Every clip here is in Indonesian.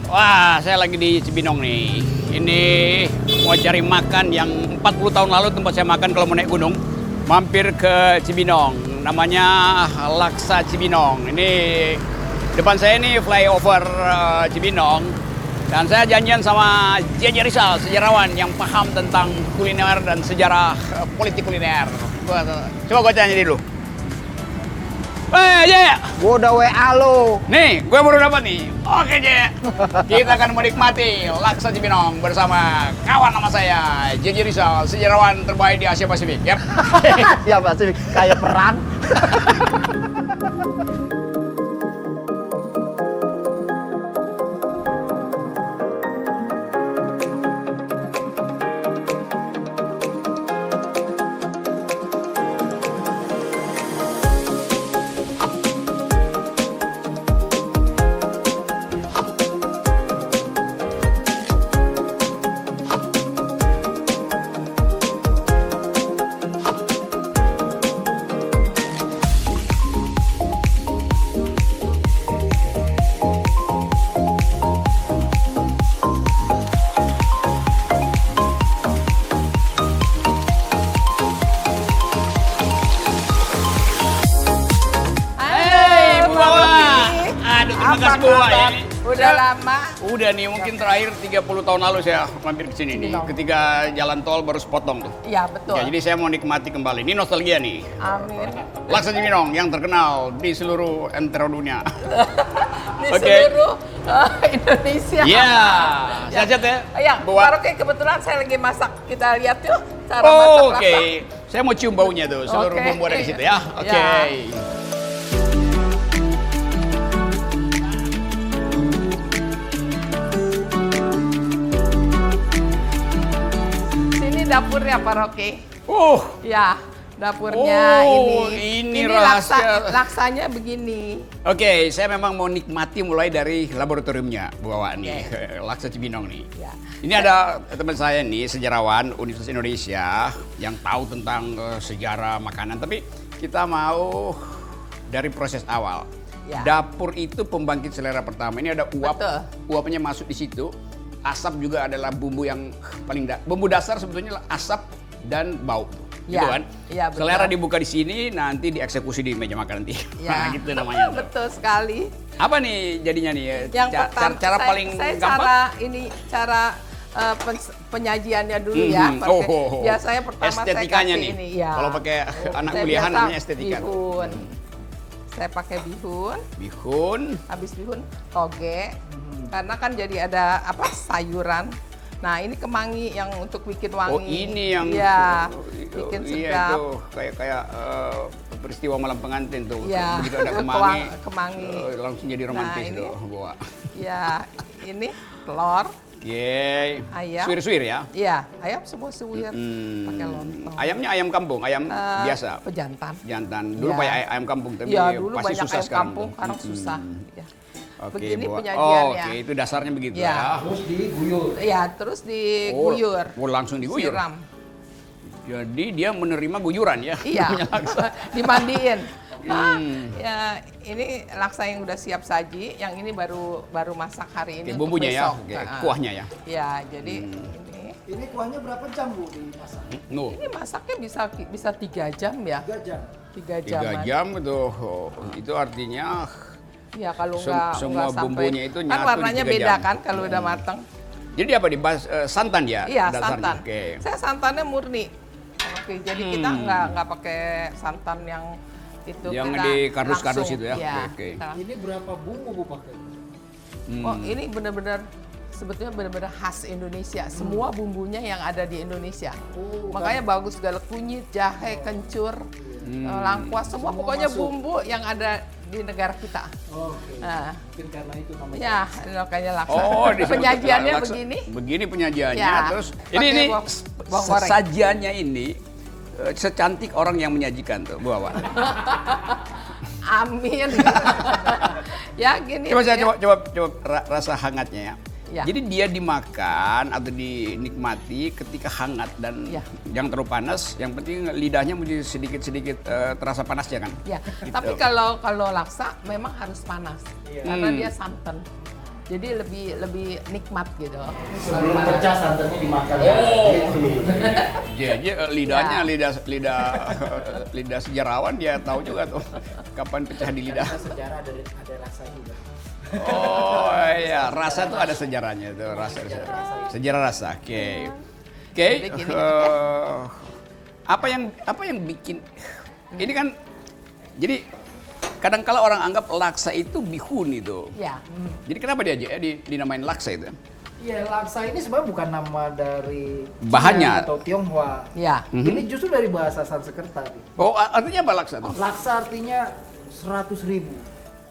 Wah, saya lagi di Cibinong nih. Ini mau cari makan yang 40 tahun lalu tempat saya makan kalau mau naik gunung. Mampir ke Cibinong, namanya Laksa Cibinong. Ini depan saya ini flyover Cibinong. Dan saya janjian sama J.J. Rizal, sejarawan yang paham tentang kuliner dan sejarah politik kuliner. Coba gue tanya dulu. J, Gua udah WA lo. nih, gue baru dapat nih. Oke, J. Kita akan menikmati Laksa Cibinong bersama kawan nama saya, J.J. Rizal, sejarawan terbaik di Asia Pasifik. Yap. Ya pasti kayak perang. Terima kasih Bu ya. Udah lama. Udah nih, mungkin terakhir 30 tahun lalu saya mampir ke sini nih. Ketika jalan tol baru sepotong tuh. Iya, betul. Ya, jadi saya mau nikmati kembali. Ini nostalgia nih. Amin. Laksa Cibinong yang terkenal di seluruh entero dunia. Di Oke. seluruh Indonesia. Iya, sehat ya. Iya, Bu. baru kayak kebetulan saya lagi masak. Kita lihat yuk cara Oh, masak oke. laksa. Saya mau cium baunya tuh, seluruh Oke. bumbu ada di situ ya. Oke. Ya. Sini dapurnya Pak Rocky. Ya, dapurnya Oh, ini. ini rahasia. Laksanya begini. Oke, saya memang mau nikmati mulai dari laboratoriumnya, Bu Wawa nih, Laksa Cibinong nih. Ya. Ini ada teman saya nih, sejarawan Universitas Indonesia yang tahu tentang sejarah makanan. Tapi kita mau dari proses awal. Ya. Dapur itu pembangkit selera pertama. Ini ada uap, Betul. uapnya masuk di situ. Asap juga adalah bumbu yang paling bumbu dasar sebetulnya asap dan bau. Gitu Ya, kan? ya, betul. Selera dibuka di sini, nanti dieksekusi di meja makan nanti. Ya. Nah, gitu namanya. Betul sekali. Apa nih jadinya nih? Yang pertama, cara paling saya gampang? cara penyajiannya dulu ya. Oh, Biasanya pertama estetikanya saya kasih nih. ini. Ya. Kalau pakai anak Saya kuliahan biasa namanya estetika. Bihun. Saya pakai bihun. Bihun. Habis bihun toge. Karena kan jadi ada apa sayuran. Nah ini kemangi yang untuk bikin wangi. Oh ini yang Iya, bikin iya sedap. tuh kayak peristiwa malam pengantin tuh. Iya. Begitu ada kemangi, Kemangi. langsung jadi romantis Nah, ini- tuh, Bawa. Ya, ini telur, Oke. Ayam. Suwir-suwir ya. iya, ayam semua suwir, pakai lontong. Ayamnya ayam kampung, ayam biasa. Pejantan. Jantan. Dulu Iya. kayak ayam kampung tapi Iya, dulu pasti banyak susah ayam sekarang. kampung, sekarang susah. Ya. Oke, Begini Bawa. penyajiannya. Oke, itu dasarnya begitu Iya. ya. Terus diguyur. Ya, terus diguyur. Oh, langsung diguyur. Siram. Jadi dia menerima guyuran ya. Iya, namanya laksa. dimandiin. Nah, ya ini laksa yang udah siap saji, yang ini baru masak hari ini. Oke, untuk bumbunya ya, besok. oke, Nah, kuahnya ya. Ya, jadi Ini kuahnya berapa jam Bu dimasak? ini masaknya bisa 3 jam ya. 3 jam. 3 3 jam. jam itu, itu artinya Ya kalau semua nggak sampai, bumbunya itu kan nyatu di warnanya 3 beda jam. kan kalau udah mateng. jadi apa di santan ya? Iya, dasarnya? santan. Oke. Saya santannya murni. Oke, jadi kita nggak pakai santan yang itu Yang kita di kardus-kardus langsung, itu ya? Iya, Oke. kita- Ini berapa bumbu Bu pakai? Oh, ini benar-benar sebetulnya benar-benar khas Indonesia. Semua bumbunya yang ada di Indonesia. Makanya bagus segala kunyit, jahe, kencur, lengkuas, semua pokoknya masuk. bumbu yang ada di negara kita. Oke. Nah, Mungkin karena itu namanya. ya, makanya laksa. Oh, disebut Penyajiannya laksa. begini. Begini penyajiannya. Ya, Terus pakai ini bawang goreng. sajiannya ini secantik orang yang menyajikan tuh, Bu Wawa. Amin. Ya gini. Coba saya ya. coba rasa hangatnya ya. Ya. Jadi dia dimakan atau dinikmati ketika hangat dan Ya. jangan terlalu panas. Yang penting lidahnya mesti sedikit-sedikit terasa panasnya kan. Ya, Gitu. tapi kalau laksa memang harus panas karena dia santan. Jadi lebih nikmat gitu. Sebelum pecah santannya dimakan. Gitu. Jadi lidahnya lidah sejarawan dia tahu juga tuh kapan pecah di lidah. Sejarah ada rasa juga. Oh iya, rasa tuh ada sejarahnya tuh, sejarah rasa. Oke. Jadi gini. Apa yang bikin ini kan jadi kadang-kala orang anggap laksa itu bihun itu. Ya. Jadi kenapa dia dinamain laksa itu? Iya, laksa ini sebenarnya bukan nama dari Bahannya. Cina atau Tionghoa. Ya. Ini justru dari bahasa Sanskerta. Oh, artinya apa laksa tuh? Laksa artinya 100.000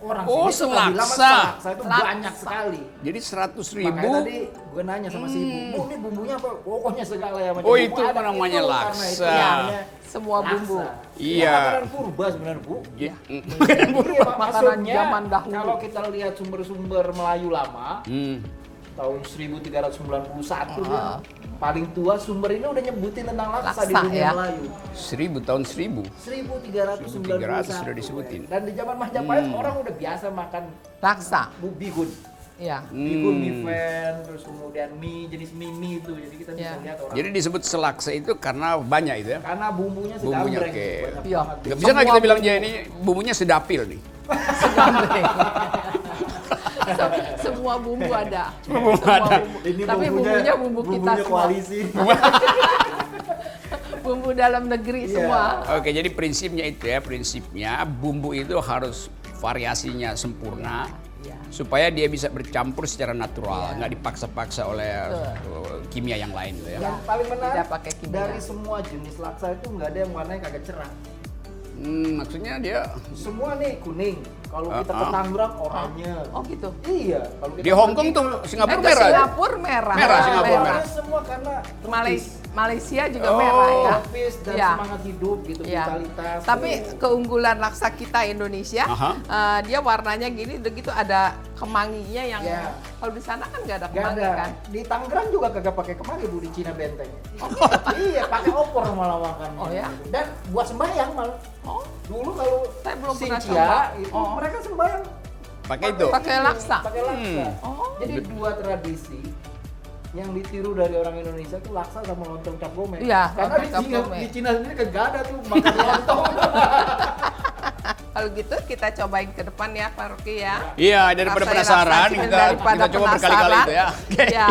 orang. Oh, Sini suka bilang selaksa. Laksa itu Laksa. banyak sekali. Jadi 100.000. Makanya tadi gue nanya sama si ibu, ini bumbunya apa? Pokoknya segala ya macam Oh, bumbu itu ada. namanya Itu, laksa. karena itu namanya Semua bumbu. laksa. Iya. Makanan purba sebenarnya, Bu. Iya. Iya, Pak. Makanan Maksudnya, zaman dahulu. kalau kita lihat sumber-sumber Melayu lama, Hmm. tahun 1391 dia paling tua sumber ini udah nyebutin tentang laksa di Laksa, dunia ya. Melayu. 1000 1391. sudah disebutin. Dan di zaman Majapahit orang udah biasa makan Laksa. bihun. Ya. Bihun, mie fen, terus kemudian mie jenis mie itu. Jadi kita bisa Ya. lihat orang. Jadi disebut selaksa itu karena banyak itu ya. Karena bumbunya Bumbunya, segambreng. oke. Banyak Iya. banget. Nggak bisa nggak kita bilang dia ini bumbunya sedapil nih. Semua bumbu ada. Bumbu Semua ada. bumbu. Ini Tapi bumbunya bumbu kita bumbunya semua. koalisi. Bumbu dalam negeri Iya. semua. Oke, jadi prinsipnya itu ya, prinsipnya bumbu itu harus variasinya sempurna Ya. supaya dia bisa bercampur secara natural, nggak dipaksa-paksa oleh kimia yang lain gitu ya. Yang paling menarik Tidak pakai kimia. dari semua jenis laksa itu nggak ada yang warnanya kagak cerah. Maksudnya dia Semua nih kuning. Kalau kita ke Tangerang oranye. Oh gitu. Iya. Kalau kita di Hong Kong pergi tuh Singapura Ke merah. ya? Singapura merah. Merah, Singapura merah. Warnanya semua karena Malaysia juga Oh. merah ya. tropis dan Ya. semangat hidup gitu, Ya. vitalitas. Tapi keunggulan laksa kita Indonesia, Aha. dia warnanya gini, begitu ada kemanginya yang Ya. kalau di sana kan nggak ada Gak kemangi ada. kan. Di Tangerang juga kagak pakai kemangi Bu, di Cina Benteng. Iya, pakai opor malah makan. Oh, ya? Dan buat sembahyang malah. Oh, Dulu kalau Saya belum pernah Xinjia coba. itu Oh. mereka sembahyang Pakai itu. pakai laksa. pakai laksa. Oh. Jadi dua tradisi yang ditiru dari orang Indonesia tuh laksa sama lontong cap gome. Iya, Karena lontong cap gome. di Cina sendiri kagak ada tuh makan lontong. Kalau gitu kita cobain ke depan ya Pak Ruki ya. Iya, daripada Rasain penasaran laksa kita, daripada kita coba berkali-kali penasaran. itu ya. Oke. Ya.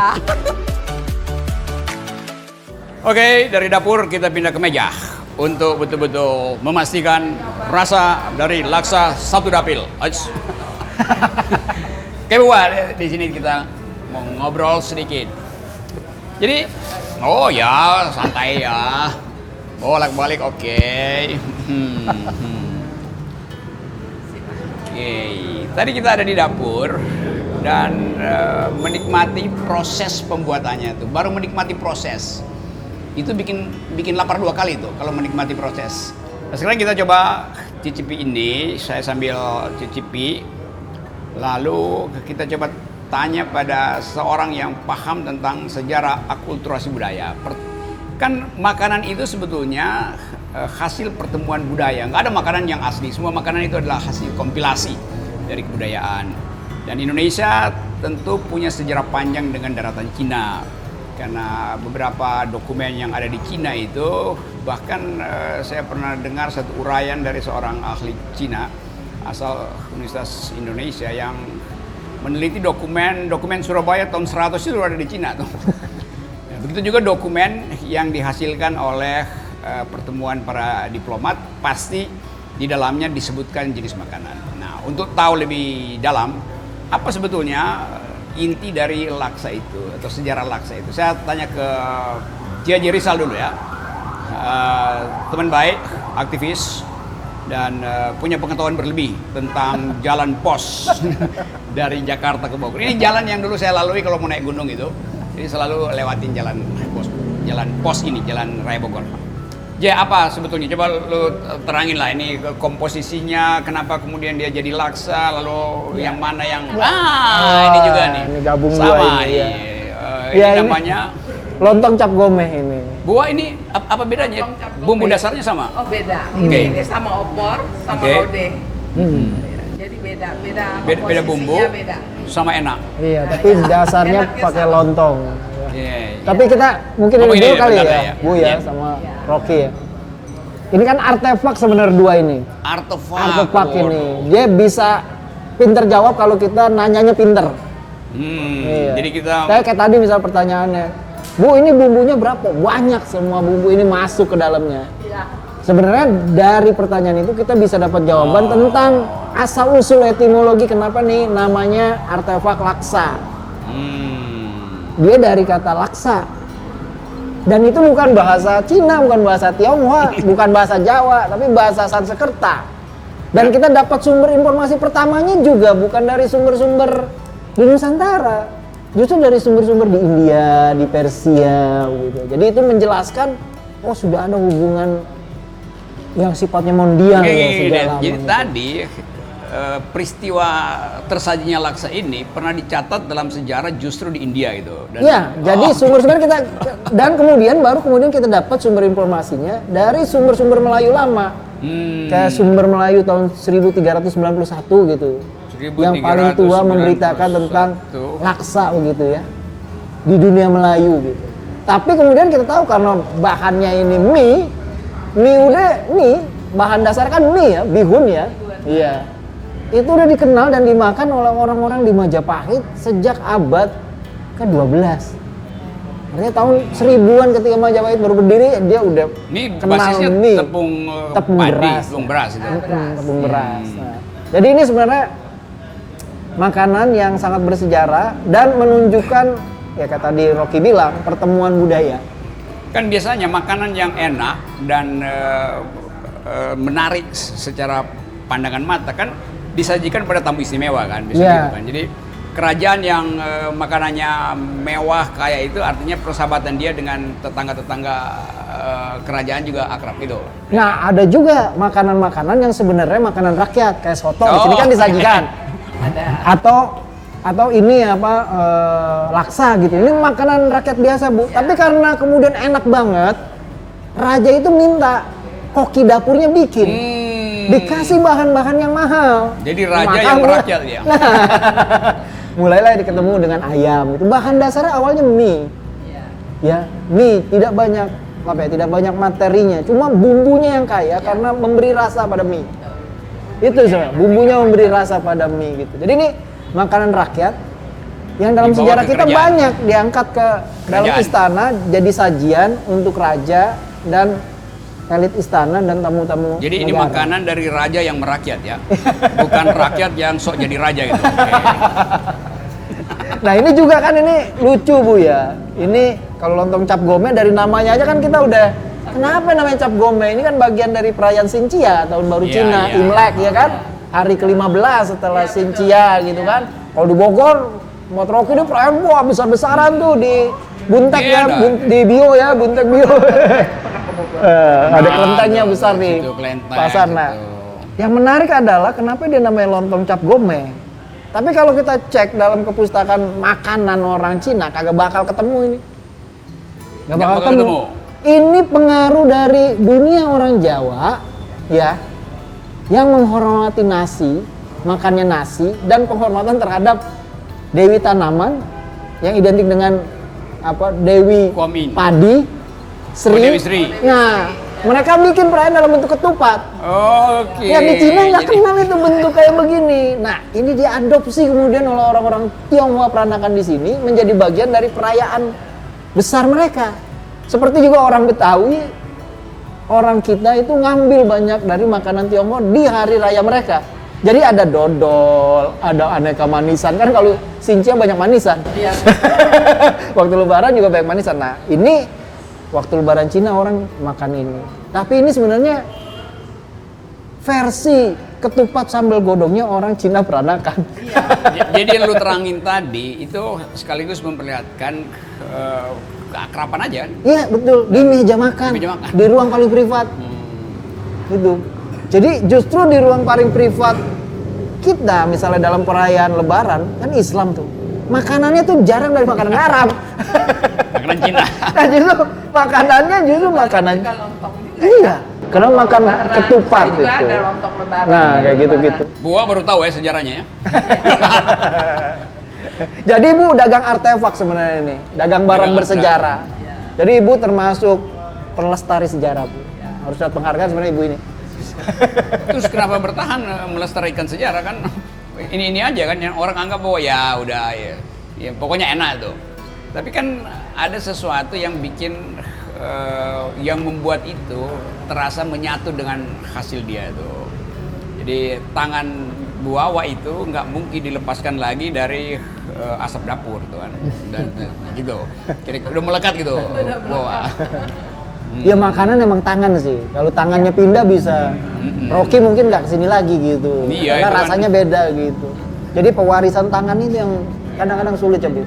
Oke, dari dapur kita pindah ke meja untuk betul-betul memastikan rasa dari laksa satu dapil. Ais. Oke, Bu, di sini kita mau ngobrol sedikit. Jadi, oh ya, santai ya. Bolak-balik oke. Oke, tadi kita ada di dapur dan menikmati proses pembuatannya tuh. Baru menikmati proses itu bikin lapar dua kali tuh kalau menikmati proses. Nah, sekarang kita coba cicipi ini, saya sambil cicipi, lalu kita coba tanya pada seorang yang paham tentang sejarah akulturasi budaya. Kan makanan itu sebetulnya hasil pertemuan budaya, nggak ada makanan yang asli, semua makanan itu adalah hasil kompilasi dari kebudayaan. Dan Indonesia tentu punya sejarah panjang dengan daratan Cina. Karena beberapa dokumen yang ada di Cina itu, bahkan saya pernah dengar satu uraian dari seorang ahli Cina asal Universitas Indonesia yang meneliti dokumen Surabaya tahun 100 itu ada di Cina tuh. Begitu juga dokumen yang dihasilkan oleh pertemuan para diplomat, pasti di dalamnya disebutkan jenis makanan. Nah, untuk tahu lebih dalam apa sebetulnya inti dari laksa itu atau sejarah laksa itu? Saya tanya ke Ki Haji Rizal dulu ya. Teman baik, aktivis, dan punya pengetahuan berlebih tentang jalan pos dari Jakarta ke Bogor. Ini jalan yang dulu saya lalui kalau mau naik gunung itu. Jadi selalu lewatin jalan pos ini, jalan Raya Bogor. Apa sebetulnya? Coba lu terangin lah ini komposisinya, kenapa kemudian dia jadi laksa, lalu yang mana yang ini juga nih. Ini gabung sama dua ini. Ini namanya lontong cap gomeh ini. Buah ini apa bedanya? Lontong cap Bumbu gomeh. dasarnya sama? Oh beda. Oke. Ini sama opor, sama Oke. lodeh. Jadi beda Beda bumbu, komposisinya beda. sama enak. Iya, tapi dasarnya Enaknya pakai sama. lontong. Iya. Tapi kita mungkin Oh, ini ini dulu kali bentar ya, ya. Bu ya, Iya. sama Rocky ya. Ini kan artefak sebenarnya dua ini. Artefak ini. Dia bisa pinter jawab kalau kita nanyanya pinter. Iya. Jadi kita Kayak tadi misal pertanyaannya, Bu ini bumbunya berapa? Banyak, semua bumbu ini masuk ke dalamnya. Iya. Sebenarnya dari pertanyaan itu kita bisa dapat jawaban tentang asal usul etimologi kenapa nih namanya artefak laksa. Dia dari kata laksa. Dan itu bukan bahasa Cina, bukan bahasa Tionghoa, bukan bahasa Jawa, tapi bahasa Sanskerta. Dan kita dapat sumber informasi pertamanya juga bukan dari sumber-sumber di Nusantara. Justru dari sumber-sumber di India, di Persia gitu. Jadi itu menjelaskan oh sudah ada hubungan yang sifatnya mondial ya, sejak lama. Jadi gitu. tadi peristiwa tersajinya laksa ini pernah dicatat dalam sejarah justru di India gitu. Ya, jadi sumber-sumber kita dan kemudian kita dapat sumber informasinya dari sumber-sumber Melayu lama. Kayak sumber Melayu tahun 1391 gitu. Yang paling tua memberitakan tentang laksa begitu ya. Di dunia Melayu gitu. Tapi kemudian kita tahu karena bahannya ini mie bahan dasar kan mie ya, bihun ya. Iya. Itu udah dikenal dan dimakan oleh orang-orang di Majapahit sejak abad ke-12. Artinya tahun 1000-an ketika Majapahit baru berdiri, dia udah ini kenal basisnya mie. tepung beras. tepung beras itu. Tepung beras. Nah, jadi ini sebenarnya makanan yang sangat bersejarah dan menunjukkan ya kayak tadi Rocky bilang pertemuan budaya. Kan biasanya makanan yang enak dan menarik secara pandangan mata kan disajikan pada tamu istimewa kan, biasanya Yeah. gitu kan. Jadi kerajaan yang makanannya mewah kayak itu artinya persahabatan dia dengan tetangga-tetangga kerajaan juga akrab gitu. Nah, ada juga makanan-makanan yang sebenarnya makanan rakyat kayak soto di sini kan disajikan. Ada. Atau ini laksa gitu. Ini makanan rakyat biasa, Bu. Tapi karena kemudian enak banget, raja itu minta koki dapurnya bikin. Dikasih bahan-bahan yang mahal. Jadi raja Maka yang merakyat ya. Mulailah ketemu dengan ayam. Itu bahan dasarnya awalnya mie. Iya. Ya, mie tidak banyak materinya, cuma bumbunya yang kaya karena memberi rasa pada mie. Itu sebenarnya, bumbunya memberi rasa pada mie gitu. Jadi ini makanan rakyat yang dalam Dibawa sejarah ke kita kerajaan. banyak diangkat ke dalam Kerajaan. istana jadi sajian untuk raja dan elit istana dan tamu-tamu Jadi ini negara. makanan dari raja yang merakyat ya, bukan rakyat yang sok jadi raja gitu. Oke. Nah ini juga kan ini lucu Bu ya. Ini kalau lontong cap gome dari namanya aja kan kita udah kenapa namanya cap gome? Ini kan bagian dari perayaan Xinjia tahun baru Iya, Cina, iya. Imlek ya kan? Hari ke-15 setelah Xinjia gitu kan. Kalau di Bogor, Motroki itu perayaan wah besar-besaran tuh di Buntek Iya, ya, di Bio ya, Buntek Bio. Ada kelentengnya besar nih. Situ kelenteng, Pasar. Nah, situ. yang menarik adalah kenapa dia namanya lontong cap gome. Tapi kalau kita cek dalam kepustakaan makanan orang Cina kagak bakal ketemu ini. Nggak bakal ketemu. Ini pengaruh dari dunia orang Jawa ya yang menghormati nasi, makannya nasi dan penghormatan terhadap dewi tanaman yang identik dengan apa? Dewi Komin. padi, Sri. Oh, Dewi Sri. Nah, mereka bikin perayaan dalam bentuk ketupat. Oke. Ya di Cina nggak Jadi- kenal itu bentuk kayak begini. Nah ini diadopsi kemudian oleh orang-orang Tionghoa peranakan di sini menjadi bagian dari perayaan besar mereka. Seperti juga orang Betawi, orang kita itu ngambil banyak dari makanan Tionghoa di hari raya mereka. Jadi ada dodol, ada aneka manisan. Kan kalau Sincia banyak manisan. Iya. Waktu lebaran juga banyak manisan. Nah, ini waktu lebaran Cina orang makan ini. Tapi ini sebenarnya versi ketupat sambal godongnya orang Cina peranakan. Jadi yang lu terangin tadi itu sekaligus memperlihatkan keakraban aja kan? Iya, betul. Di meja makan. Di meja makan. Di ruang paling privat. Gitu. Jadi justru di ruang paling privat kita misalnya dalam perayaan lebaran kan Islam tuh. Makanannya tuh jarang dari makanan Arab. Makanan Cina. Nah, justru makanannya makanan. Juga lontong juga. Iya. Karena makan Lebaran, ketupat juga itu. ada lontong lebaran. Nah, kayak gitu-gitu. Gua baru tahu ya sejarahnya ya. Jadi Ibu dagang artefak sebenarnya ini, dagang barang Dagang bersejarah. Jadi Ibu termasuk pelestari sejarah, Bu. Harus dapat penghargaan sebenarnya Ibu ini. Terus kenapa bertahan melestarikan sejarah kan? Ini aja kan yang orang anggap bahwa ya udah ya pokoknya enak tuh. Tapi kan ada sesuatu yang bikin yang membuat itu terasa menyatu dengan hasil dia tuh. Jadi tangan Bu Wawa itu nggak mungkin dilepaskan lagi dari asap dapur tuh kan. Dan gitu. Kira-kira udah melekat gitu Bu Wawa. Ya makanan emang tangan sih. Kalau tangannya pindah bisa. Rocky mungkin nggak kesini lagi gitu. Iya, Karena itu kan. rasanya beda gitu. Jadi pewarisan tangan ini yang kadang-kadang sulit ya Bu.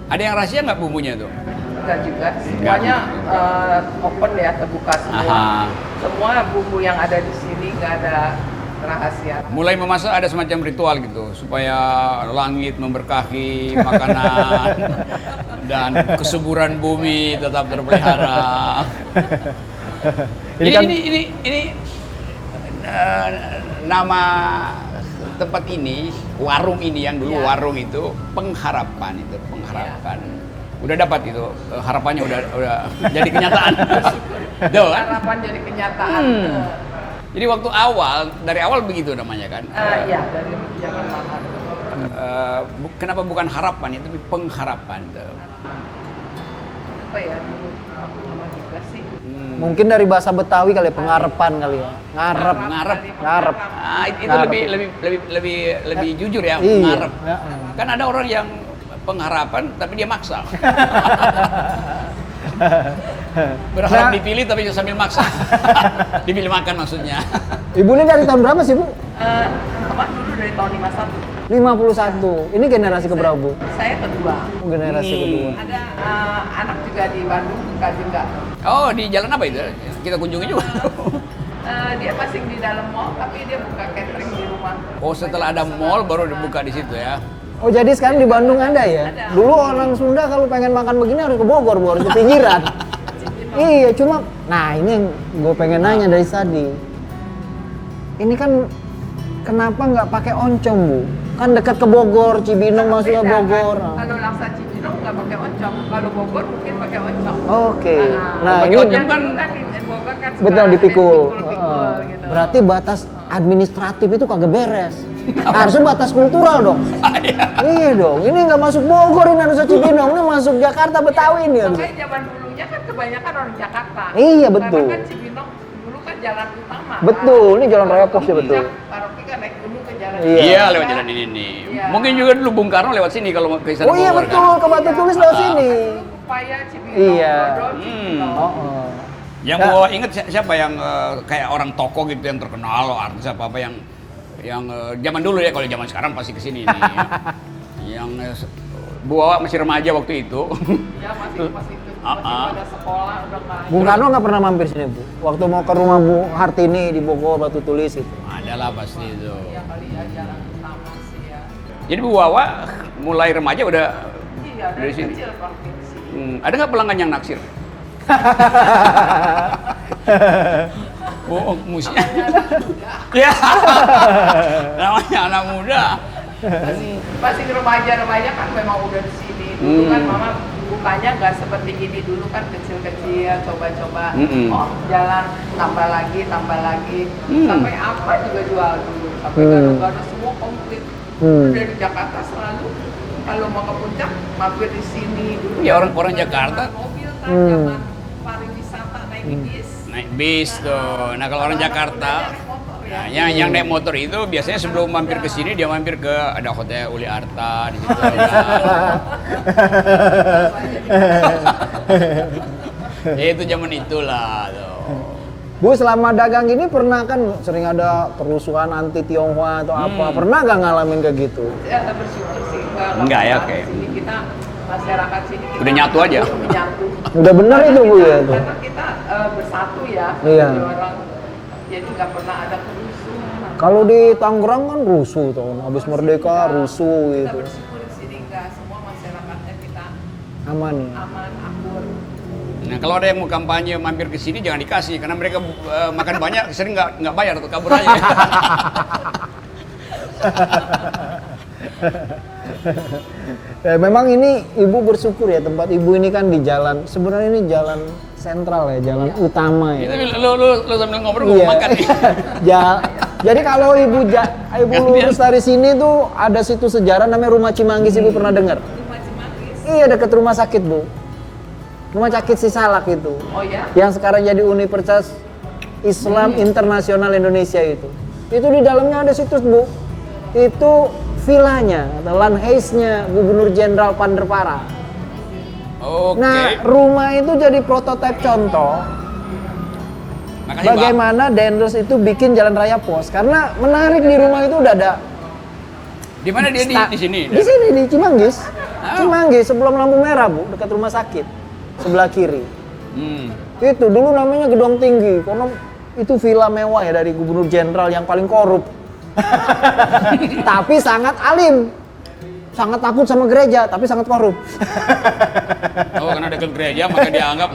Ada yang rahasia nggak bumbunya tuh? Enggak juga, semuanya open ya, terbuka semua. Aha. Semua bumbu yang ada di sini nggak ada rahasia. Mulai memasak ada semacam ritual gitu supaya langit memberkahi makanan dan kesuburan bumi tetap terpelihara. Ini Ini kan- ini nama tempat ini, warung ini yang dulu Ya. warung itu pengharapan. Udah dapat itu harapannya udah jadi kenyataan. Tuh kan? Harapan jadi kenyataan. Jadi waktu dari awal begitu namanya kan. Iya, dari zaman lama. Kenapa bukan harapan ya, tapi pengharapan tuh. Apa ya dulu lama juga sih. Mungkin dari bahasa Betawi kali ya, pengarepan kali ya. Ngarep. Ngarep. Itu lebih jujur ya, Iya. ngarep. Ya. Kan ada orang yang pengharapan tapi dia maksa. Berharap Nah. dipilih tapi sambil maksa. Dipilih makan maksudnya. Ibu ini dari tahun berapa sih Bu? Apa dulu dari tahun 51. 51. Ini generasi keberapa Bu? Saya kedua. Generasi kedua. Ada anak juga di Bandung buka juga. Oh, di jalan apa itu? Kita kunjungi juga. Dia masih di dalam mall tapi dia buka catering di rumah. Oh, setelah ada mall baru dibuka di situ ya. Oh jadi sekarang di Bandung ada ya? Ada. Dulu orang Sunda kalau pengen makan begini harus ke Bogor, Bu, harus ke pinggiran. Iya, cuma, nah ini yang gue pengen nanya dari tadi. Ini kan kenapa nggak pakai oncom Bu? Kan dekat ke Bogor, Cibinong masuknya Beda, Bogor. kan? Kalau laksa Cibinong nggak pakai oncom, kalau Bogor mungkin pakai oncom. Oke. Nah pakai ini oncom Yang kan- dulu kan di Bogor kan suka betul ada dipikul. pikul gitu. Berarti batas administratif itu kagak beres. Harusnya batas kultural dong. Iya dong. Ini nggak masuk Bogor ini harusnya Cibinong, ini masuk Jakarta Betawi ini harusnya. Makanya zaman dulunya kan kebanyakan orang Jakarta. Iya, betul. Karena kan Cibinong dulu kan jalan utama. Betul, ini jalan raya pos ya, Kamu betul. bisa Paroki kan naik gunung ke jalan. Iya. Iya, lewat jalan ini nih. Iya. Mungkin juga dulu Bung Karno lewat sini kalau mau ke Istana Oh iya Bogor, betul, ke Batu Tulis lewat sini. Upaya Cibinong, Iya. Dodol, Cibinong. Oh. Yang Ya. gua inget siapa yang kayak orang tokoh gitu yang terkenal, artis apa yang zaman dulu ya, kalau zaman sekarang pasti kesini nih. Yang Bu Wawa masih remaja waktu itu. Ya masih itu masih Ah. pada sekolah udah nggak. Bung Karno nggak pernah mampir sini Bu. Waktu mau ke rumah Bu Hartini di Bogor Batu Tulis itu. Adalah pasti itu. Ya kali ya jalan utama sih ya. Jadi Bu Wawa mulai remaja udah Iya dari dari sini. kecil provinsi. Ada nggak pelanggan yang naksir? Oh, musiknya. Ya. Namanya anak muda. Masih remaja kan memang udah di sini. Dulu kan mama bukanya nggak seperti ini dulu kan kecil-kecil coba-coba. Oh jalan tambah lagi sampai apa juga jual dulu sampai gado-gado semua komplit. Dari Jakarta selalu kalau mau ke puncak mampir di sini dulu. Ya, orang Jakarta. Mobil kan zaman pariwisata naik bis. Naik bis tuh. Nah kalau orang Jakarta, Naik motor ya. Nah, yang naik motor itu biasanya sebelum mampir ke sini dia mampir ke ada hotel Uli Arta di situ. Ya itu zaman itulah tuh. Bu, selama dagang gini pernah kan sering ada kerusuhan anti Tionghoa atau apa? Pernah gak ngalamin kayak gitu? Ya bersyukur sih Enggak ya, di kayak sini kita masyarakat sini kita udah nyatu aja. udah nyatu. Udah benar itu Bu ya tuh. Karena kita bersatu ya. Iya. Jadi orang jadi nggak pernah ada kerusuhan. Kalau di Tangerang kan rusuh tuh, habis merdeka rusuh Kita gitu. bersyukur di sini nggak semua masyarakatnya kita Aman. aman, akur. Nah kalau ada yang mau kampanye mampir ke sini jangan dikasih karena mereka makan banyak sering nggak bayar atau kabur aja. Memang ini ibu bersyukur ya, tempat ibu ini kan di jalan, sebenarnya ini jalan sentral ya, jalan utama ya. Itu lu sambil ngobrol gue makan nih. Jadi kalau ibu lurus dari sini tuh ada situ sejarah namanya Rumah Cimanggis, ibu pernah dengar? Rumah Cimanggis. Iya, dekat rumah sakit Bu. Rumah sakit Sisalak itu. Oh ya? Yang sekarang jadi Universitas Islam Internasional Indonesia itu. Itu di dalamnya ada situs Bu. Itu vilanya atau Lanheisnya Gubernur Jenderal Panderpara. Oke. Nah, rumah itu jadi prototipe contoh Makasih, Pak. bagaimana Dendels itu bikin jalan raya pos. Karena menarik di rumah itu udah ada. Di mana dia di sini? Di sini di Cimanggis. Oh. Cimanggis sebelum lampu merah Bu, dekat rumah sakit sebelah kiri. Itu dulu namanya Gedong Tinggi karena itu villa mewah ya dari Gubernur Jenderal yang paling korup. Tapi sangat alim. Sangat takut sama gereja, tapi sangat korup. Oh, karena dekat gereja maka dia anggap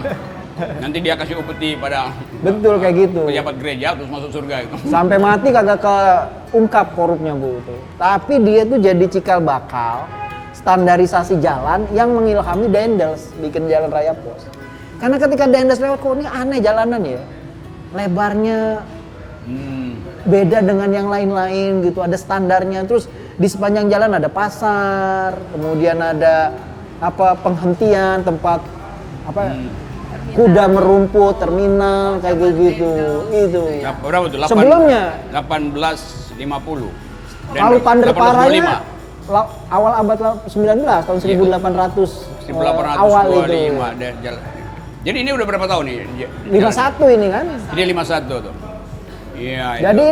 nanti dia kasih upeti pada Betul kayak gitu. pejabat gereja terus masuk surga itu. Sampai mati kagak keungkap korupnya Bu itu. Tapi dia tuh jadi cikal bakal standarisasi jalan yang mengilhami Dendels bikin jalan raya pos. Karena ketika Dendels lewat, kok ini aneh jalanan ya. Lebarnya beda dengan yang lain-lain gitu, ada standarnya. Terus di sepanjang jalan ada pasar, kemudian ada penghentian tempat kuda merumput, terminal kayak gitu. Itu. Berapa tuh? Sebelumnya 1850. kalau Panderparanya 1825. awal abad 19 tahun 1800 awal itu. Jadi ini udah berapa tahun nih? 51 ini kan. Ini 51 tuh. Iya. Jadi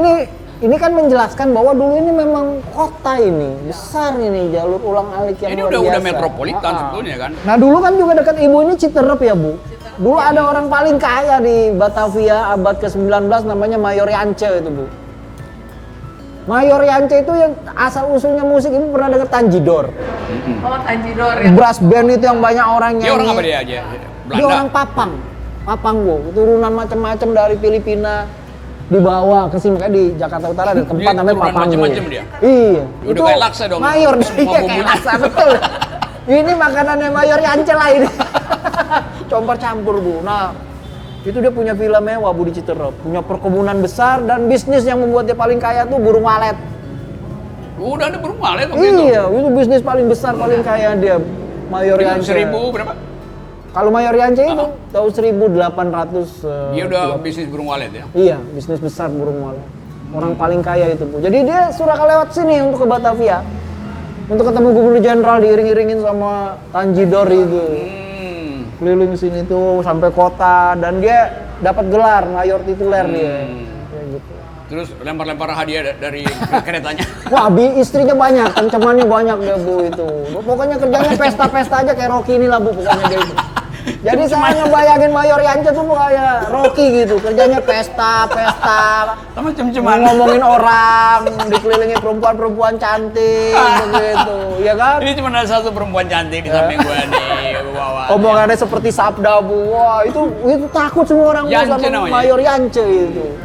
ini kan menjelaskan bahwa dulu ini memang kota ini besar ini jalur ulang-alik yang ini luar biasa. udah metropolitan sebetulnya kan. Nah dulu kan juga dekat ibu ini Citerep ya Bu. Dulu ada orang paling kaya di Batavia abad ke-19 namanya Mayor Yance itu Bu. Mayor Yance itu yang asal usulnya musik ini pernah denger Tanjidor. Oh, Tanjidor ya. Brass band itu yang banyak orang nyanyi. Dia orang apa dia aja? Belanda. Dia orang Papang Bu. Turunan macam-macam dari Filipina dibawa ke sini, kayak di Jakarta Utara ada tempat Dia namanya turunan Papang. macam-macam dia? Iya. Udah kayak laksa dong. Mayor Semua iya kayak bumbunya. laksa betul. Ini makanannya Mayor Yance lah ini. Compor campur Bu. Nah, itu dia punya villa mewah Bu di Citerep, punya perkebunan besar dan bisnis yang membuat dia paling kaya tuh burung walet. Udah ada burung walet waktu itu. Iya, itu bisnis paling besar paling kaya dia Mayor Itu Yance. 1000 berapa? Kalau Mayor Yance itu tahun 1800 Dia udah bisnis burung walet ya. Iya, bisnis besar burung walet. Orang paling kaya itu Bu. Jadi dia sudah lewat sini untuk ke Batavia. Untuk ketemu Gubernur Jenderal diiring-iringin sama Tanjidor itu. Keliling sini tuh sampai kota dan dia dapat gelar mayor tituler dia. Kayak gitu. Terus lempar-lempar hadiah dari keretanya. Wah, istrinya banyak, kencemannya banyak dia Bu itu. Pokoknya kerjanya pesta-pesta aja kayak Rocky ini lah Bu pokoknya dia itu. Jadi saya ngebayangin Mayor Yance tuh kayak Rocky gitu, kerjanya pesta-pesta. Sama cem-ceman. Ngomongin orang, dikelilingi perempuan-perempuan cantik begitu, ya kan? Ini cuma ada satu perempuan cantik di samping gua nih, bawa. Omongannya seperti sabda Bu. Wah, itu takut semua orang Bu Yance sama namanya. Mayor Yance itu.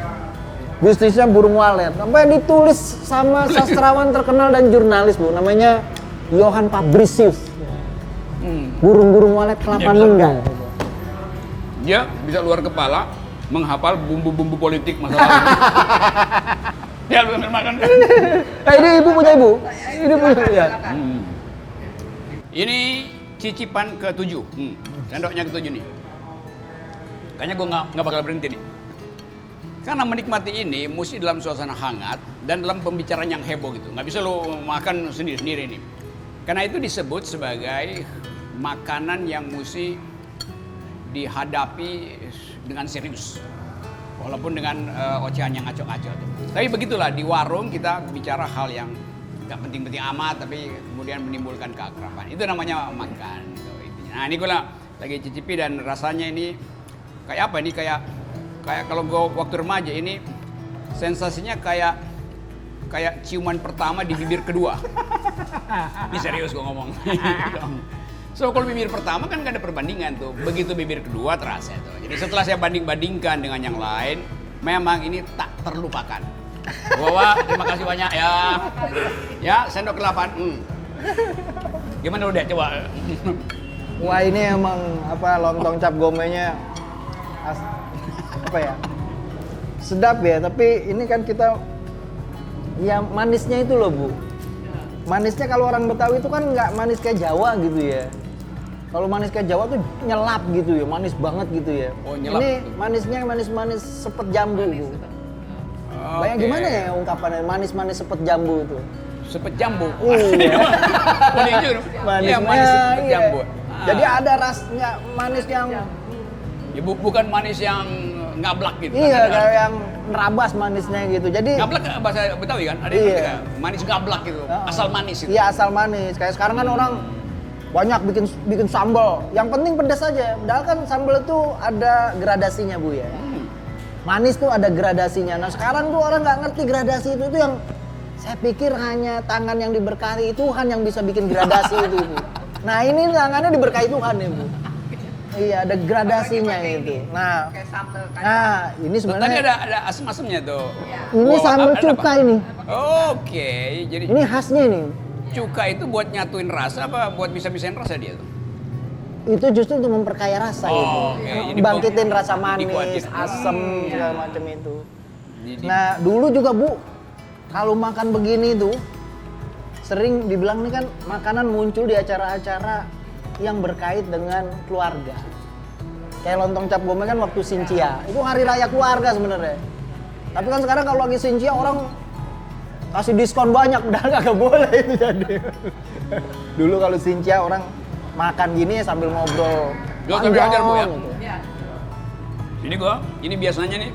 Bisnisnya burung walet. Sampai ditulis sama sastrawan terkenal dan jurnalis Bu, namanya Johann Fabricius. Burung-burung walet kelapa nunggal. Dia bisa luar kepala menghafal bumbu-bumbu politik masa lalu. Dia lu sambil makan. Ini ibu punya ibu. Ini punya ya. Ini cicipan ke-7. Sendoknya ke-7 nih. Kayaknya gua nggak bakal berhenti nih. Karena menikmati ini mesti dalam suasana hangat dan dalam pembicaraan yang heboh gitu. Nggak bisa lo makan sendiri-sendiri nih. Karena itu disebut sebagai makanan yang mesti dihadapi dengan serius. Walaupun dengan ocehan yang ngaco-ngaco. Tapi begitulah di warung kita bicara hal yang nggak penting-penting amat, tapi kemudian menimbulkan keakraban. Itu namanya makan. Gitu, intinya. Nah ini gue lagi cicipi dan rasanya ini kayak apa nih, kayak kalau gue waktu remaja ini sensasinya kayak ciuman pertama di bibir kedua. Ini serius gue ngomong. So kalau bibir pertama kan gak ada perbandingan tuh. Begitu bibir kedua terasa tuh. Jadi setelah saya banding-bandingkan dengan yang lain, memang ini tak terlupakan. Bawa, terima kasih banyak ya. Ya, sendok ke-8. Gimana udah coba? Wah ini emang lontong cap gomenya apa ya? Sedap ya, tapi ini kan kita ya manisnya itu loh Bu. Manisnya kalau orang Betawi itu kan nggak manis kayak Jawa gitu ya. Kalau manis kayak Jawa tuh nyelap gitu ya, manis banget gitu ya. Oh, nyelap. Ini manisnya manis-manis sepet jambu Bu. Banyak gimana ya ungkapannya manis-manis sepet jambu itu? Sepet jambu. Iya. Iya, manis sepet jambu. Jadi ada rasanya manis yang ya, bukan manis yang ngablak gitu. iya kayak yang nerabas manisnya gitu. Jadi ngablak bahasa Betawi kan? Ada yang iya. ngerti nggak? Manis ngablak gitu. Asal manis itu. Iya asal manis. Kayak sekarang kan orang banyak bikin sambal. Yang penting pedas aja. Padahal kan sambal itu ada gradasinya Bu ya. Manis tuh ada gradasinya. Nah sekarang tuh orang nggak ngerti gradasi itu tuh yang saya pikir hanya tangan yang diberkahi Tuhan yang bisa bikin gradasi itu Bu. Nah ini tangannya diberkahi Tuhan ya Bu. Iya ada gradasinya itu. Nah, Kayak sambal kan. nah ini Tadi sebenarnya ada asem-asemnya tuh. ini Oh, sambal ada cuka apa? ini. Oke, jadi Ini khasnya ini. cuka itu buat nyatuin rasa apa buat bisa-bisain rasa dia tuh? Itu justru untuk memperkaya rasa Oh, itu. oke. Jadi Bangkitin rasa manis, dikuatin. asem segala macam itu. Jadi, Nah, dulu juga Bu, kalau makan begini tuh sering dibilang nih kan makanan muncul di acara-acara yang berkait dengan keluarga. Kayak lontong cap gome kan waktu Sincia, itu hari raya keluarga sebenarnya. Tapi kan sekarang kalau lagi Sincia orang kasih diskon banyak, padahal kagak boleh itu jadi. Dulu kalau Sincia orang makan gini sambil ngobrol. Gua sambil ajar, Bu, ya. gitu. Iya. ini biasanya nih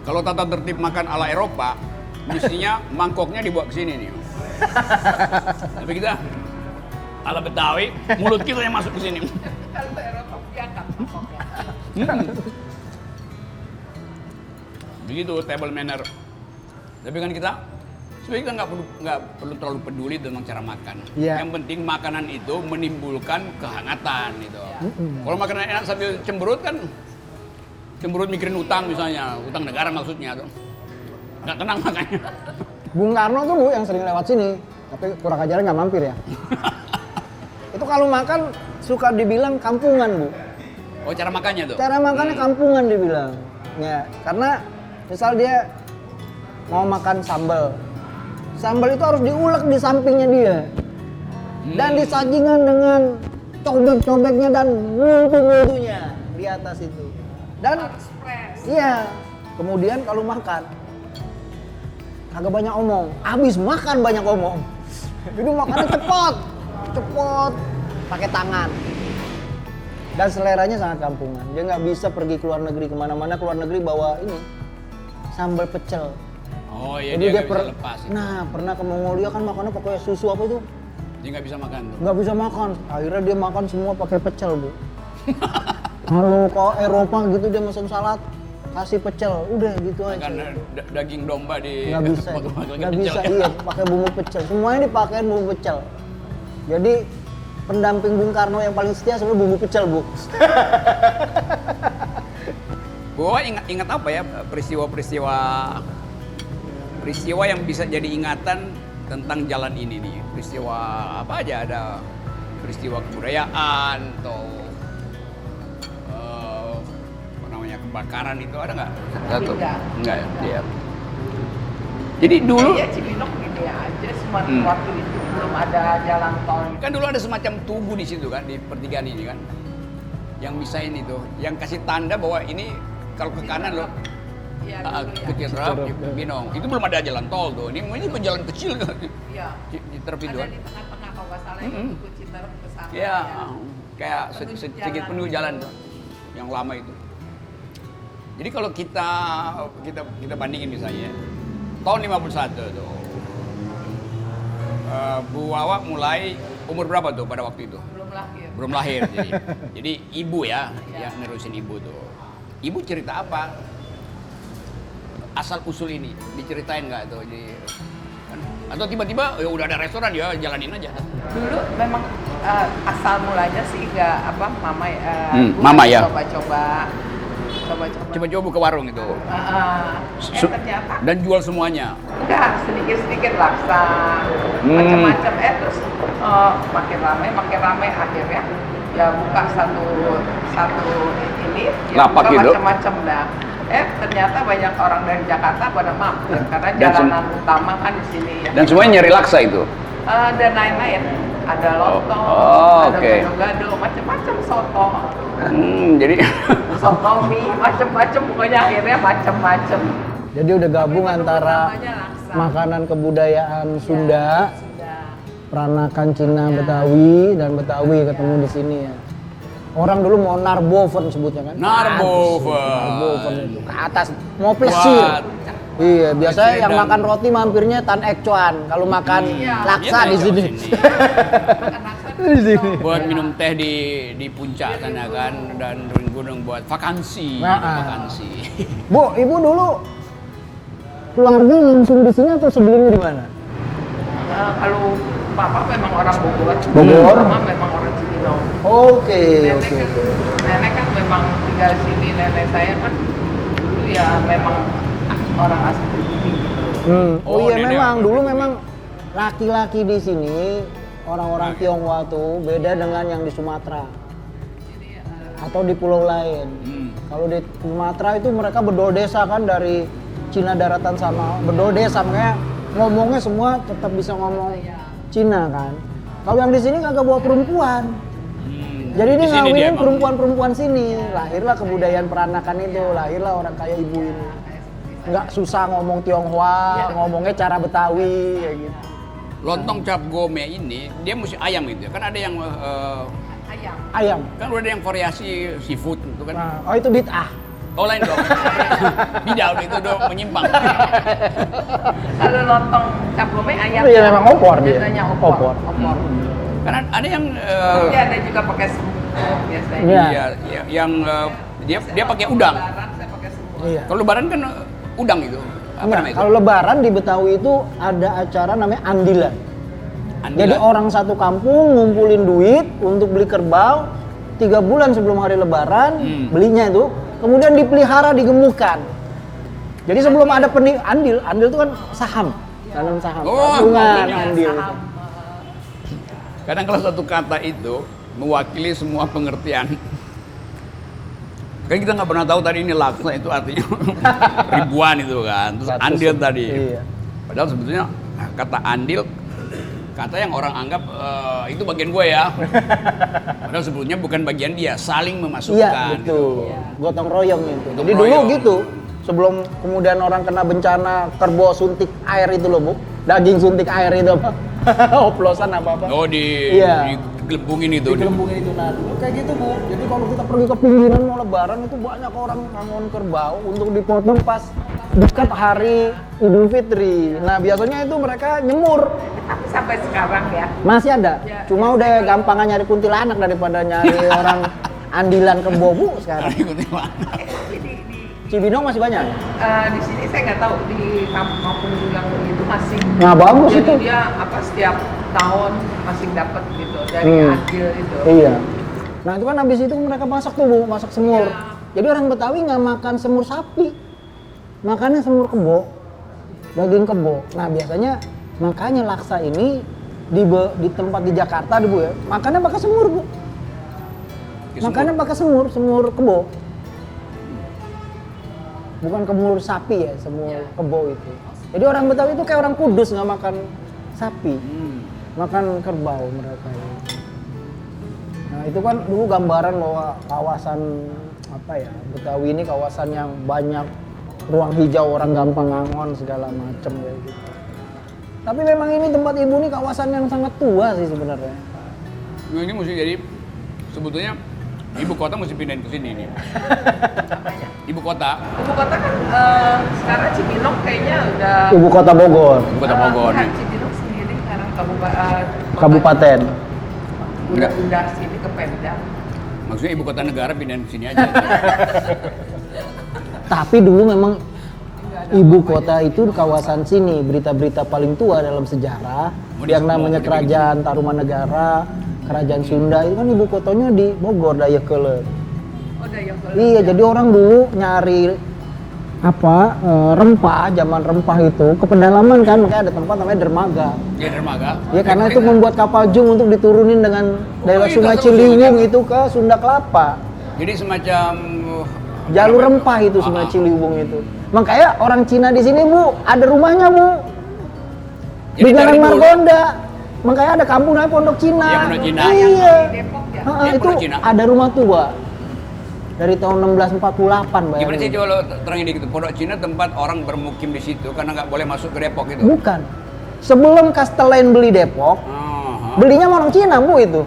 kalau tata tertib makan ala Eropa, mestinya mangkoknya dibawa ke sini nih. Tapi kita ala Betawi, mulut kita yang masuk ke sini. Kalau Eropa diangkat mangkoknya. Begitu table manner. Tapi kan kita sebenarnya kita nggak perlu terlalu peduli tentang cara makan. Iya. Yang penting makanan itu menimbulkan kehangatan gitu. Kalau makanan enak sambil cemberut kan, cemberut mikirin utang misalnya, utang negara maksudnya tuh. Nggak tenang makanya. Bung Karno tuh Bu yang sering lewat sini, tapi kurang ajarnya nggak mampir ya. Itu kalau makan suka dibilang kampungan Bu. Oh cara makannya tuh? Cara makannya kampungan dibilang. Ya, karena misal dia mau makan sambal. Sambal itu harus diulek di sampingnya dia. Dan disajikan dengan cobek-cobeknya dan multu-multunya di atas itu. Dan Express. iya, kemudian kalau makan kagak banyak omong, habis makan banyak omong. Jadi makannya cepet, pakai tangan. Dan seleranya sangat kampungan. Dia nggak bisa pergi ke luar negeri kemana-mana, ke luar negeri bawa ini sambal pecel. Oh iya Jadi dia dia nggak bisa lepas. Ya. Nah pernah ke Mongolia kan makannya pokoknya susu apa itu? Dia nggak bisa makan tuh. Nggak bisa makan. Akhirnya dia makan semua pakai pecel Bu. Kalau ke Eropa gitu dia mesen salad kasih pecel, udah gitu aja. Makan daging domba di Nggak bisa, pakai nggak pecel bisa ya. iya pakai bumbu pecel. Semuanya dipakein bumbu pecel. Jadi pendamping Bung Karno yang paling setia sebenarnya bumbu pecel Bu. Gua ingat apa ya peristiwa yang bisa jadi ingatan tentang jalan ini nih. Peristiwa apa aja, ada peristiwa kebudayaan atau apa namanya kebakaran itu ada nggak? Satu. Enggak ya. Iya. Jadi dulu Ya Cibinong gini aja, cuma waktu itu belum ada jalan tol. kan dulu ada semacam tugu di situ kan di pertigaan ini kan. Yang misahin itu, yang kasih tanda bahwa ini kalau ke kanan loh Iya, dulu ya. ke Cibinong. Itu belum ada jalan tol tuh. Ini jalan kecil kan. Iya. Citerep itu Ada kan. di tengah-tengah kalau nggak salah itu ke Citerep ke sana. Iya, ya. kayak Penunjuk sedikit jalan. penunjuk jalan tuh, yang lama itu. Jadi kalau kita bandingin misalnya, tahun 51 tuh, Bu Wawa mulai umur berapa tuh pada waktu itu? Belum lahir. Belum lahir, jadi ibu ya, Iya. yang nerusin ibu tuh. Ibu cerita apa? Asal usul ini diceritain nggak tuh? Atau tiba-tiba ya udah ada restoran ya jalanin aja. Dulu memang asal mulanya sih nggak apa mama Bu mama ya. coba-coba Coba-coba buka warung itu. ternyata Dan jual semuanya. enggak, sedikit-sedikit laksa macam-macam terus makin ramai akhirnya ya buka satu ini ya Lapak buka gitu. macam-macam dah. Ternyata banyak orang dari Jakarta pada mampir karena Dan jalanan utama kan di sini ya. Dan semuanya nyari laksa itu. Dan lain-lain. Ada lontong, ada oke. gado-gado, macam-macam soto. Jadi Soto mie, macam-macam pokoknya akhirnya macam-macam. Jadi udah gabung Tapi antara namanya laksa. makanan kebudayaan Sunda, Sudah. peranakan Cina, Ya. Betawi dan Betawi ketemu di sini ya. Orang dulu mau narboven sebutnya kan? Narboven. Narboven itu ke atas mau Buat pesir. Iya, biasanya yang dan- makan roti mampirnya Tan Ek Cuan. Kalau makan Iya. laksa Iya, di sini. Makan laksa Di sini. buat minum teh di puncak sana kan, dan turun gunung buat vakansi. Nah, Vakansi. Bu, ibu dulu keluarga langsung di sini atau sebelumnya di mana? Kalau papa memang orang Bogor, Bogor? mama memang orang Cibinong. Oke, Nenek kan memang tinggal di sini, nenek saya kan dulu ya memang orang asli sini. Oh, Oh, iya nenek. memang dulu memang laki-laki di sini orang-orang Tionghoa tuh beda dengan yang di Sumatera atau di pulau lain. Kalau di Sumatera itu mereka bedol desa kan dari Cina daratan sana, bedol desa makanya ngomongnya semua tetap bisa ngomong Cina kan. Kalau yang di sini kagak bawa perempuan. Jadi dia Di sini dia ngawinin emang. perempuan-perempuan sini. Lahirlah kebudayaan peranakan itu, lahirlah orang kayak ibu ini. Nggak susah ngomong Tionghoa, ngomongnya cara Betawi kayak gitu. Lontong cap gome ini dia mesti ayam gitu ya. Kan ada yang Ayam. Ayam. kan udah ada yang variasi seafood itu kan. Nah, oh itu bid'ah. Oh lain dong. Bidau itu dong menyimpang. Kalau lontong cap gome ayam. Iya, memang opor dia. Biasanya Opor. opor. Karena ada yang Tapi ada juga pakai semur biasanya. Iya. yang dia pakai udang. Lebaran saya pakai semur. Iya. Kalau lebaran kan udang itu. Apa Enggak, namanya itu? kalau lebaran di Betawi itu ada acara namanya andilan. Andilan. Jadi orang satu kampung ngumpulin duit untuk beli kerbau 3 bulan sebelum hari lebaran, belinya itu, kemudian dipelihara, digemukkan. Jadi sebelum ada andil itu kan saham, tanam saham, Oh, tabungan iya, andil. Saham. Kadang kalau satu kata itu mewakili semua pengertian. Kan kita nggak pernah tahu tadi ini laksa itu artinya ribuan itu kan. Terus andil tadi. Iya. Padahal sebetulnya kata andil kata yang orang anggap itu bagian gue ya. Padahal sebetulnya bukan bagian dia, saling memasukkan. Iya, betul. Gotong royong itu. Gotong Jadi dulu royong. gitu. Sebelum kemudian orang kena bencana kerbau suntik air itu loh, Bu. Daging suntik air itu apa? Oplosan apa-apa. Oh Iya. digelembungin itu. Digelembungin itu nah dulu kayak gitu, Bu. Jadi kalau kita pergi ke pinggiran mau lebaran itu banyak orang ngangon kerbau untuk dipotong pas dekat hari Idul Fitri. Nah, biasanya itu mereka nyemur. Tapi sampai sekarang ya. Masih ada. Ya. Cuma udah gampangan nyari kuntilanak daripada nyari orang andilan kebo, Bu, sekarang. Jadi Jadi di Cibinong masih banyak. di sini saya nggak tahu di kampung yang itu masih. Nah, bagus Jadi itu. dia apa setiap tahun masih dapat gitu dari adil itu. Iya. Nah itu kan habis itu mereka masak tuh, Bu, masak semur. Iya. Jadi orang Betawi nggak makan semur sapi, makannya semur kebo, daging kebo. Nah biasanya makanya laksa ini di tempat di Jakarta, Bu ya, makannya pakai semur, Bu. Makannya pakai semur kebo. Bukan kemur sapi ya, semur kebo itu. Jadi orang Betawi itu kayak orang Kudus nggak makan sapi, makan kerbau mereka. Nah itu kan dulu gambaran bahwa kawasan apa ya Betawi ini kawasan yang banyak ruang hijau orang gampang ngangon segala macem kayak gitu. Tapi memang ini tempat ibu nih kawasan yang sangat tua sih sebenarnya. Nah, ini mesti jadi sebetulnya ibu kota mesti pindahin ke sini nih. Ibu kota. Ibu kota kan sekarang Cibinong kayaknya udah Ibu kota Bogor, Ibu kota Bogor nih. Cibinong sendiri sekarang kabupaten. Udah sini ke Pemda. Maksudnya ibu kota negara pindahin ke sini aja. Tapi dulu memang ibu kota itu di kawasan sini. Berita-berita paling tua dalam sejarah yang namanya Kerajaan Tarumanegara, Kerajaan Sunda itu kan ibu kotanya di Bogor, Dayakolot. Oh, Dayakolot. Iya, jadi orang dulu nyari rempah, zaman rempah itu ke pedalaman kan, makanya ada tempat namanya dermaga. Ya dermaga. Ya karena itu membuat kapal jung untuk diturunin dengan daerah itu Sungai asal Ciliwung usulnya. itu ke Sunda Kelapa. Jadi semacam Jalur rempah itu Sungai Ciliwung itu. Makanya orang Cina di sini Bu, ada rumahnya Bu. Di Jadi Jalan dari dulu- Margonda. Makanya ada kampung namanya Pondok Cina. Iya, Pondok Cina. Iya. Di Depok ya. Iya, Itu Pondok Cina. ada rumah tua. Dari tahun 1648 Gimana sih bayangin. coba lo terangin dikit, Pondok Cina tempat orang bermukim di situ karena nggak boleh masuk ke Depok itu. Bukan. Sebelum Castellane beli Depok, belinya sama orang Cina Bu itu.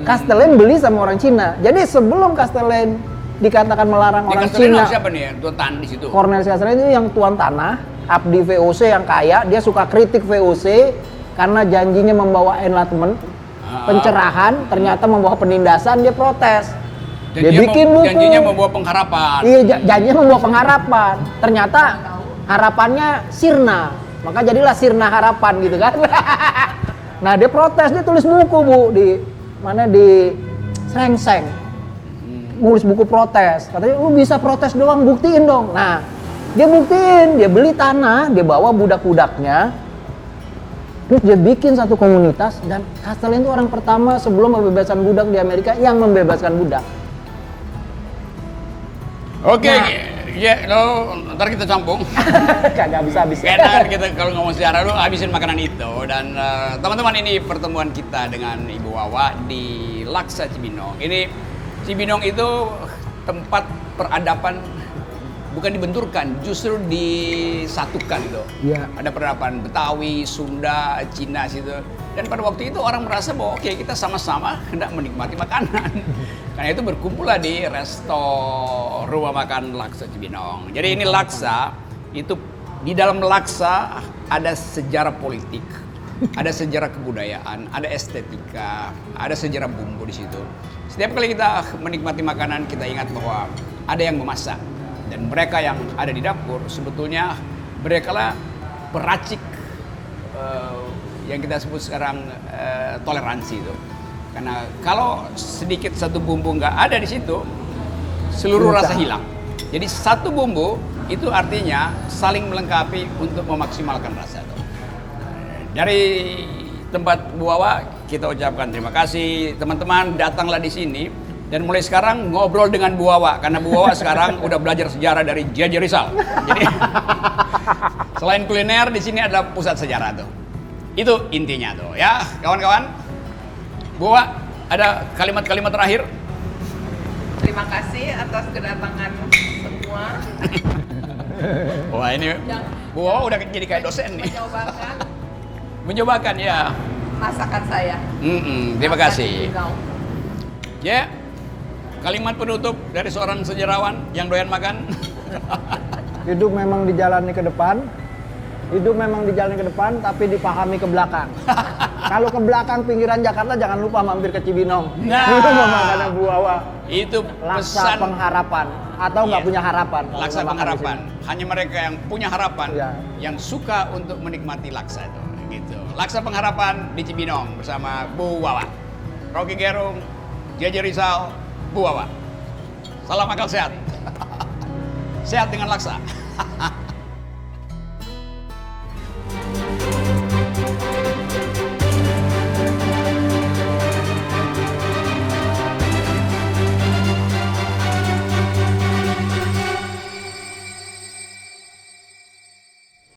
Castellane beli sama orang Cina. Jadi sebelum Castellane dikatakan melarang orang Cina, siapa nih ya? Tuan di situ. Cornelis Castellane itu yang tuan tanah, abdi VOC yang kaya, dia suka kritik VOC karena janjinya membawa enlightenment, pencerahan, ternyata membawa penindasan, dia protes. Dia bikin buku. Janjinya membawa pengharapan. Iya, janjinya membawa pengharapan. Ternyata harapannya sirna. Maka jadilah sirna harapan gitu kan. Nah, dia protes, dia tulis buku, Bu, di mana di Srengseng. Nulis buku protes. Katanya lu bisa protes doang, buktiin dong. Nah, dia buktiin, dia beli tanah, dia bawa budak-budaknya. Terus dia bikin satu komunitas dan Castellane itu orang pertama sebelum pembebasan budak di Amerika yang membebaskan budak. Oke, Nah. ya lo ntar kita campung. Kagak bisa habis. Karena kita kalau ngomong sejarah lo habisin makanan itu dan teman-teman ini pertemuan kita dengan Ibu Wawa di Laksa Cibinong. Ini Cibinong itu tempat peradaban bukan dibenturkan, justru disatukan gitu. Iya. Ada peradaban Betawi, Sunda, Cina situ. Dan pada waktu itu orang merasa bahwa oke, kita sama-sama hendak menikmati makanan. Karena itu berkumpullah di resto rumah makan Laksa Cibinong. Jadi ini laksa itu di dalam laksa ada sejarah politik, ada sejarah kebudayaan, ada estetika, ada sejarah bumbu di situ. Setiap kali kita menikmati makanan kita ingat bahwa ada yang memasak dan mereka yang ada di dapur sebetulnya mereka lah peracik yang kita sebut sekarang toleransi itu. Karena kalau sedikit satu bumbu nggak ada di situ, seluruh rasa hilang. Jadi satu bumbu itu artinya saling melengkapi untuk memaksimalkan rasa itu. Dari tempat Bu Wawa kita ucapkan terima kasih teman-teman, datanglah di sini dan mulai sekarang ngobrol dengan Bu Wawa karena Bu Wawa sekarang udah belajar sejarah dari Jaja Rizal. Jadi selain kuliner di sini ada pusat sejarah tuh. Itu intinya tuh ya kawan-kawan. Bu Wawa, ada kalimat-kalimat terakhir? Terima kasih atas kedatangan semua. Wah ini Bu Wawa udah jadi kayak dosen nih. Mencobakan Mencobakan ya. masakan saya. Terima Masakan kasih. Cibinong. Ya, kalimat penutup dari seorang sejarawan yang doyan makan. Hidup memang dijalani ke depan. Hidup memang dijalani ke depan tapi dipahami ke belakang. Kalau ke belakang pinggiran Jakarta jangan lupa mampir ke Cibinong. Nah. Itu mau makanan Bu Wawa. Itu Laksa pesan pengharapan atau nggak Iya. punya harapan. kalau laksa nggak makan di pengharapan. Hanya mereka yang punya harapan, Iya. yang suka untuk menikmati laksa itu. Gitu. Laksa pengharapan di Cibinong bersama Bu Wawa. Rocky Gerung, Jaja Rizal, Bu Wawa. Salam akal sehat. Sehat dengan laksa.